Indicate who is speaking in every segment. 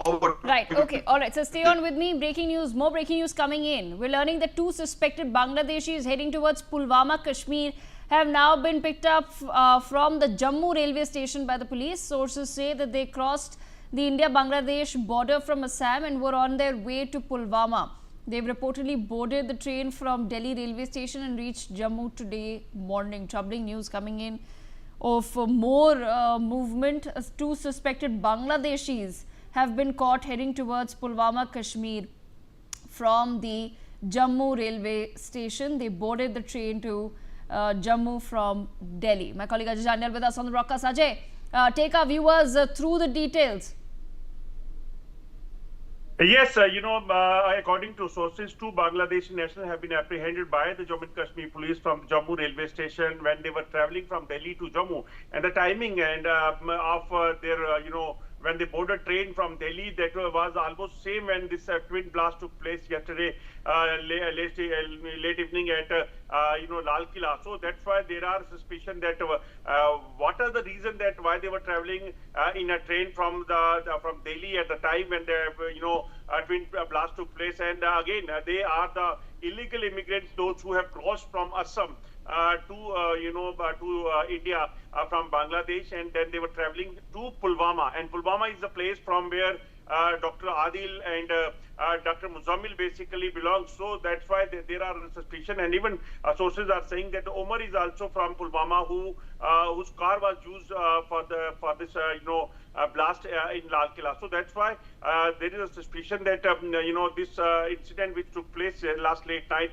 Speaker 1: Over.
Speaker 2: Right, okay, all right. So stay on with me. Breaking news, more breaking news coming in. We're learning that two suspected Bangladeshis heading towards Pulwama, Kashmir have now been picked up from the Jammu railway station by the police. Sources say that they crossed the India-Bangladesh border from Assam and were on their way to Pulwama. They've reportedly boarded the train from Delhi railway station and reached Jammu today morning. Troubling news coming in of more movement. Two suspected Bangladeshis have been caught heading towards Pulwama, Kashmir from the Jammu railway station. They boarded the train to Jammu from Delhi. My colleague Ajay Jandal with us on the broadcast. Ajay, take our viewers through the details.
Speaker 3: Yes, according to sources, two Bangladeshi nationals have been apprehended by the Jammu and Kashmir police from Jammu railway station when they were traveling from Delhi to Jammu. And the timing and of their, when they boarded train from Delhi, that was almost same when this twin blast took place yesterday late evening at Lal Killa. So that's why there are suspicion that what are the reason that why they were traveling in a train from from Delhi at the time when the twin blast took place. And again, they are the illegal immigrants, those who have crossed from Assam to India from Bangladesh, and then they were traveling to Pulwama. And Pulwama is the place from where Dr. Adil and Dr. Muzammil basically belong. So that's why there are suspicion, and even sources are saying that Omar is also from Pulwama, whose car was used for this blast in Lal Killa. So that's why there is a suspicion that this incident which took place last late night,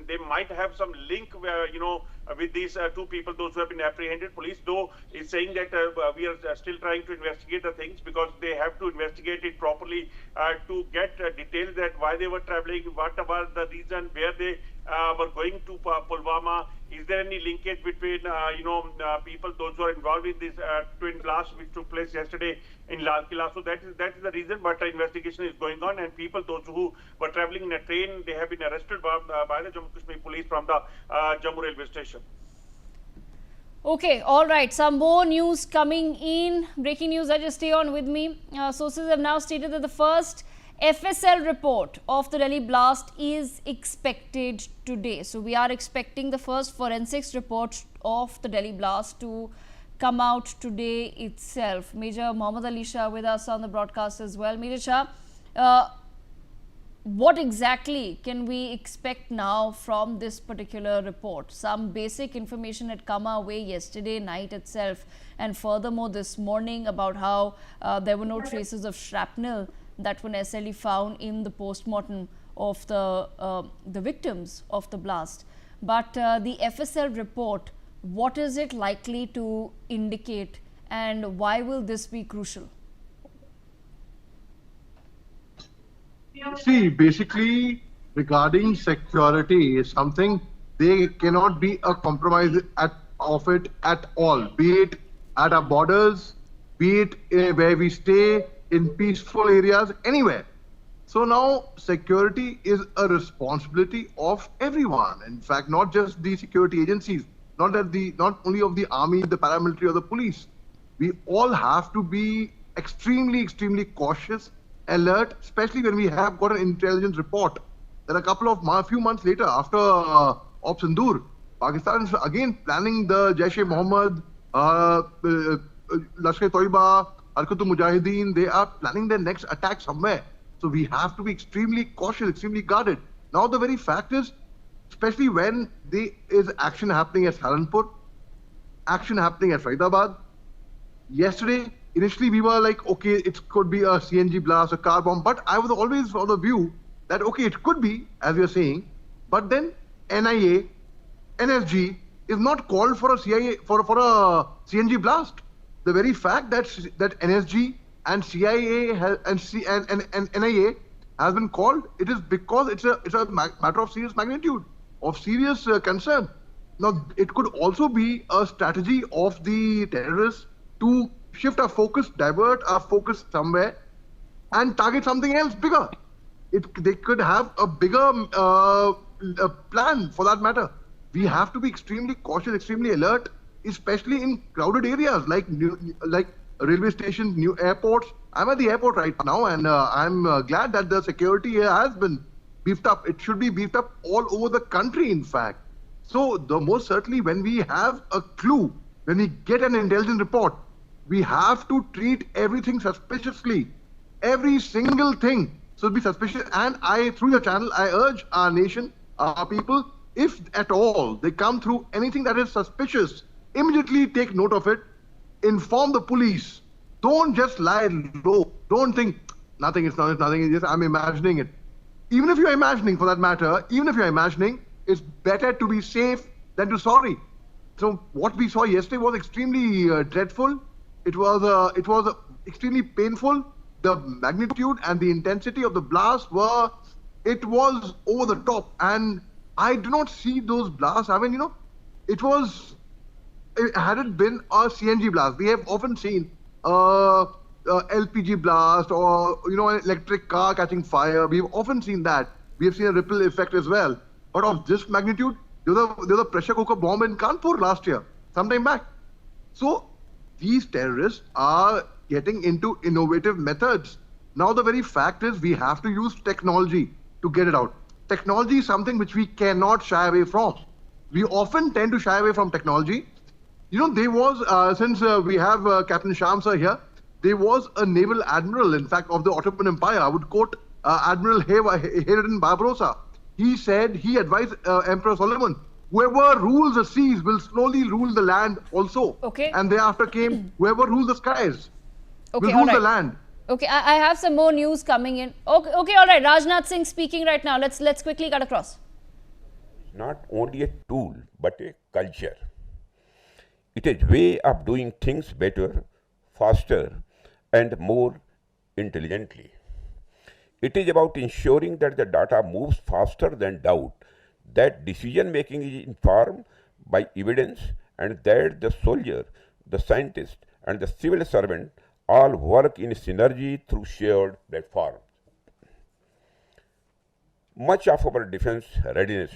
Speaker 3: they might have some link where, with these two people, those who have been apprehended. Police, though, is saying that we are still trying to investigate the things, because they have to investigate it properly to get details that why they were traveling, what was the reason, where they were going to Pulwama. Is there any linkage between, people, those who are involved in this twin blast which took place yesterday in Lal Killa? So that is the reason, but the investigation is going on, and people, those who were traveling in a train, they have been arrested by the Jammu Kashmir police from the Jammu railway station.
Speaker 2: Okay, all right. Some more news coming in. Breaking news, just stay on with me. Sources have now stated that the first FSL report of the Delhi blast is expected today. So we are expecting the first forensics report of the Delhi blast to come out today itself. Major Mohammad Ali Shah with us on the broadcast as well. Major Shah, what exactly can we expect now from this particular report? Some basic information had come our way yesterday night itself, and furthermore this morning, about how there were no traces of shrapnel that were necessarily found in the post-mortem of the victims of the blast. But the FSL report, what is it likely to indicate, and why will this be crucial?
Speaker 1: See, basically, regarding security is something, they cannot be a compromise of it at all, be it at our borders, be it where we stay, in peaceful areas, anywhere. So now security is a responsibility of everyone. In fact, not just the security agencies, not only of the army, the paramilitary, or the police. We all have to be extremely cautious, alert, especially when we have got an intelligence report that a few months later, after Op Sindoor, Pakistan is again planning the Jaish-e-Mohammed, Lashkar-e-Toiba, Harkatul Mujahideen. They are planning their next attack somewhere. So we have to be extremely cautious, extremely guarded. Now the very fact is, especially when there is action happening at Saharanpur, action happening at Faridabad. Yesterday, initially we were like, okay, it could be a CNG blast, a car bomb, but I was always of the view that, okay, it could be, as you're saying, but then NIA, NSG is not called for a CNG blast. The very fact that NSG and CIA and NIA has been called, it is because it's a matter of serious magnitude, of serious concern. Now, it could also be a strategy of the terrorists to shift our focus, divert our focus somewhere, and target something else bigger. They could have a bigger plan for that matter. We have to be extremely cautious, extremely alert, especially in crowded areas like railway stations, new airports, I'm at the airport right now, and I'm glad that the security here has been beefed up. It should be beefed up all over the country, in fact. So, the most certainly, when we have a clue, when we get an intelligence report, we have to treat everything suspiciously. Every single thing should be suspicious. And through your channel, I urge our nation, our people, if at all they come through anything that is suspicious, immediately take note of it, inform the police. Don't just lie low. Don't think nothing, it's nothing, it's just I'm imagining it. Even if you're imagining, for that matter, even if you're imagining, it's better to be safe than to sorry. So what we saw yesterday was extremely dreadful. It was extremely painful. The magnitude and the intensity of the blast it was over the top. And I do not see those blasts. I mean, had it been a CNG blast, we have often seen LPG blast or an electric car catching fire. We've often seen that. We have seen a ripple effect as well. But of this magnitude, there was a pressure cooker bomb in Kanpur last year, sometime back. So these terrorists are getting into innovative methods. Now the very fact is we have to use technology to get it out. Technology is something which we cannot shy away from. We often tend to shy away from technology. There was, since we have Captain Sham sir here, there was a naval admiral, in fact, of the Ottoman Empire. I would quote Admiral Hayreddin Barbarossa. He said, he advised Emperor Solomon, whoever rules the seas will slowly rule the land also.
Speaker 2: Okay.
Speaker 1: And thereafter came, whoever rules the skies
Speaker 2: will
Speaker 1: rule the land.
Speaker 2: Okay, I have some more news coming in. Okay, all right. Rajnath Singh speaking right now. Let's quickly cut across.
Speaker 4: Not only a tool, but a culture. It is a way of doing things better, faster, and more intelligently. It is about ensuring that the data moves faster than doubt, that decision making is informed by evidence, and that the soldier, the scientist, and the civil servant all work in synergy through shared platforms. Much of our defense readiness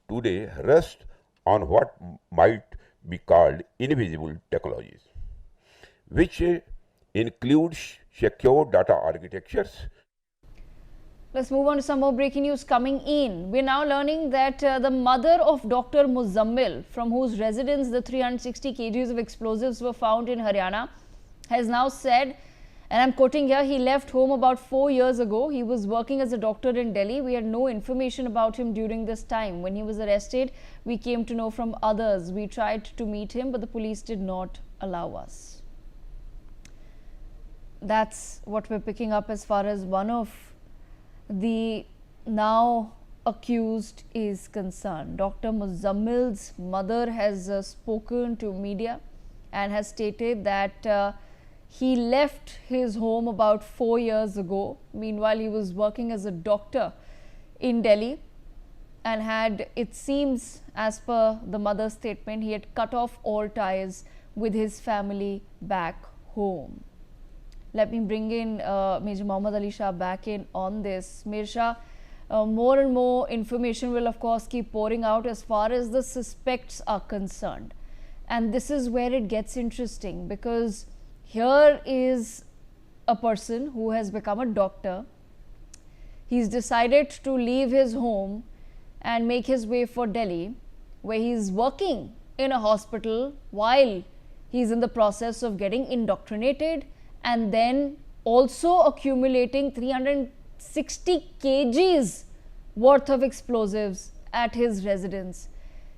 Speaker 4: today rests on what might be called invisible technologies, which includes secure data architectures.
Speaker 2: Let's move on to some more breaking news coming in. We're now learning that the mother of Dr. Muzammil, from whose residence the 360 kgs of explosives were found in Haryana, has now said, and I'm quoting here, he left home about 4 years ago. He was working as a doctor in Delhi. We had no information about him during this time. When he was arrested, we came to know from others. We tried to meet him, but the police did not allow us. That's what we're picking up as far as one of the now accused is concerned. Dr. Muzammil's mother has spoken to media and has stated that he left his home about 4 years ago. Meanwhile, he was working as a doctor in Delhi and had, it seems, as per the mother's statement, he had cut off all ties with his family back home. Let me bring in Major Mohammad Ali Shah back in on this. Mir Shah, more and more information will of course keep pouring out as far as the suspects are concerned. And this is where it gets interesting, because here is a person who has become a doctor. He's decided to leave his home and make his way for Delhi, where he's working in a hospital while he's in the process of getting indoctrinated, and then also accumulating 360 kgs worth of explosives at his residence.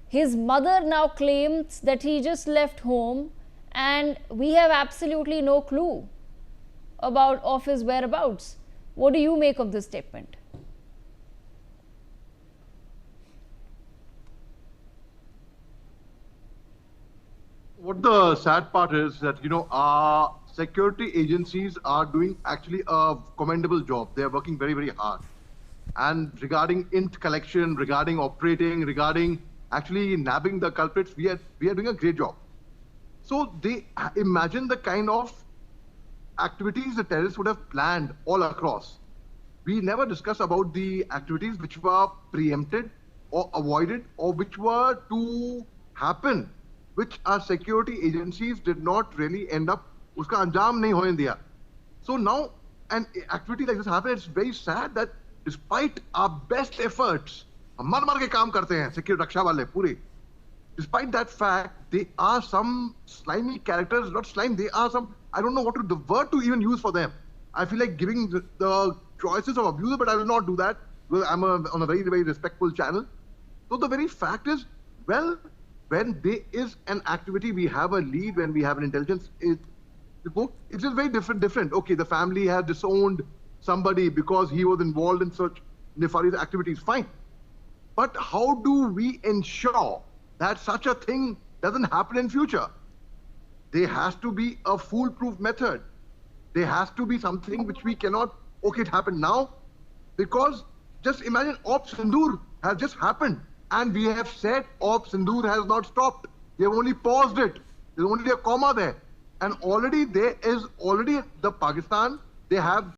Speaker 2: His mother now claims that he just left home and we have absolutely no clue of his whereabouts. What do you make of this statement?
Speaker 1: What the sad part is that, our security agencies are doing actually a commendable job. They are working very, very hard. And regarding int collection, regarding operating, regarding actually nabbing the culprits, we are doing a great job. So they imagine the kind of activities the terrorists would have planned all across. We never discuss about the activities which were preempted or avoided or which were to happen, which our security agencies did not really end up, uska anjam nahi hoने दिया. So now an activity like this happens. It's very sad that despite our best efforts, हम मर मर के काम करते हैं security रक्षा वाले पूरे. Despite that fact, there are some slimy characters, not slime, they are some, I don't know the word to even use for them. I feel like giving the choices of abuser, but I will not do that because I'm on a very, very respectful channel. So the very fact is, well, when there is an activity, we have a lead, when we have an intelligence report, it is very different. Okay, the family has disowned somebody because he was involved in such nefarious activities, fine. But how do we ensure that such a thing doesn't happen in future? There has to be a foolproof method. There has to be something which we cannot, okay, it happened now, because just imagine Op Sindoor has just happened and we have said Op Sindoor has not stopped. We have only paused it. There's only a comma there. And already there is the Pakistan, they have